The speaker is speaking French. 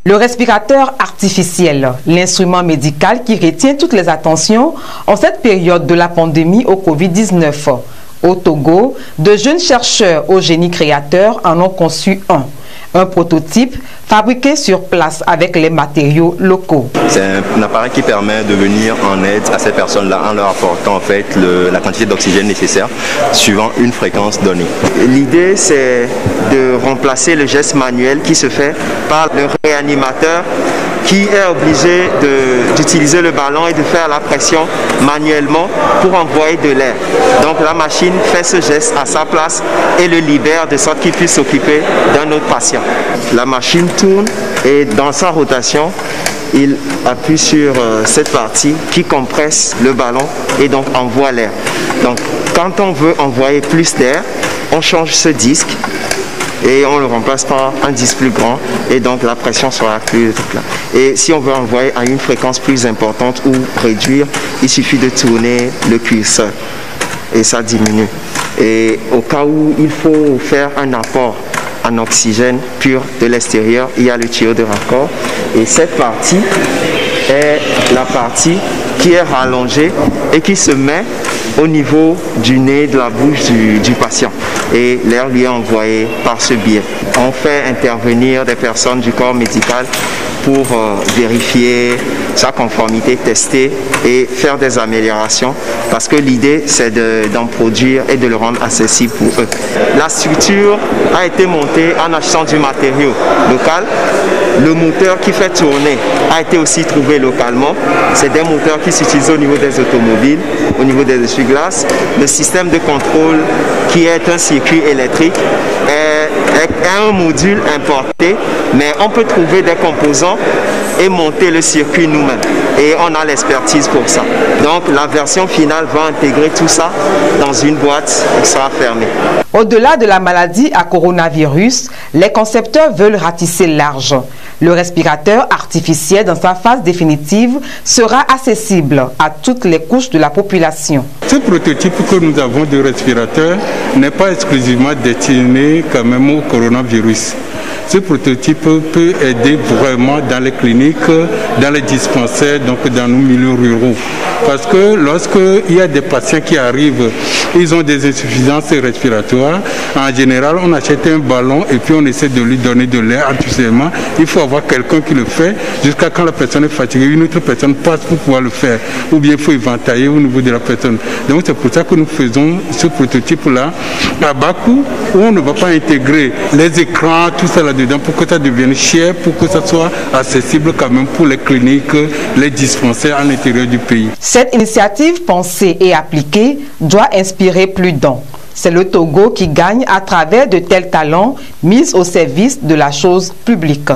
Le respirateur artificiel, l'instrument médical qui retient toutes les attentions en cette période de la pandémie au Covid-19. Au Togo, de jeunes chercheurs au génie créateur en ont conçu un prototype fabriqué sur place avec les matériaux locaux. C'est un appareil qui permet de venir en aide à ces personnes-là en leur apportant en fait la quantité d'oxygène nécessaire suivant une fréquence donnée. L'idée, c'est de remplacer le geste manuel qui se fait par le réanimateur qui est obligé d'utiliser le ballon et de faire la pression manuellement pour envoyer de l'air. Donc la machine fait ce geste à sa place et le libère de sorte qu'il puisse s'occuper d'un autre patient. La machine tourne et dans sa rotation, il appuie sur cette partie qui compresse le ballon et donc envoie l'air. Donc quand on veut envoyer plus d'air, on change ce disque et on le remplace par un disque plus grand et donc la pression sera plus là. Et si on veut envoyer à une fréquence plus importante ou réduire, il suffit de tourner le curseur et ça diminue. Et au cas où il faut faire un apport en oxygène pur de l'extérieur, il y a le tuyau de raccord et cette partie est la partie qui est rallongée et qui se met au niveau du nez, de la bouche du patient. Et l'air lui est envoyé par ce biais. On fait intervenir des personnes du corps médical pour vérifier sa conformité, tester et faire des améliorations parce que l'idée c'est d'en produire et de le rendre accessible pour eux. La structure a été montée en achetant du matériau local. Le moteur qui fait tourner a été aussi trouvé localement. C'est des moteurs qui s'utilisent au niveau des automobiles, au niveau des essuie-glaces. Le système de contrôle qui est un circuit électrique est un module importé, mais on peut trouver des composants et monter le circuit nous-mêmes. Et on a l'expertise pour ça. Donc la version finale va intégrer tout ça dans une boîte qui sera fermée. Au-delà de la maladie à coronavirus, les concepteurs veulent ratisser large. Le respirateur artificiel dans sa phase définitive sera accessible à toutes les couches de la population. Ce prototype que nous avons de respirateur n'est pas exclusivement destiné quand même au coronavirus. Ce prototype peut aider vraiment dans les cliniques, dans les dispensaires, donc dans nos milieux ruraux. Parce que lorsqu'il y a des patients qui arrivent, ils ont des insuffisances respiratoires, en général on achète un ballon et puis on essaie de lui donner de l'air artificiellement. Il faut avoir quelqu'un qui le fait jusqu'à quand la personne est fatiguée, une autre personne passe pour pouvoir le faire. Ou bien il faut éventailler au niveau de la personne. Donc c'est pour ça que nous faisons ce prototype-là à bas coût, où on ne va pas intégrer les écrans, tout ça là-dedans pour que ça devienne cher, pour que ça soit accessible quand même pour les cliniques, les dispensaires à l'intérieur du pays. Cette initiative pensée et appliquée doit inspirer plus d'un. C'est le Togo qui gagne à travers de tels talents mis au service de la chose publique.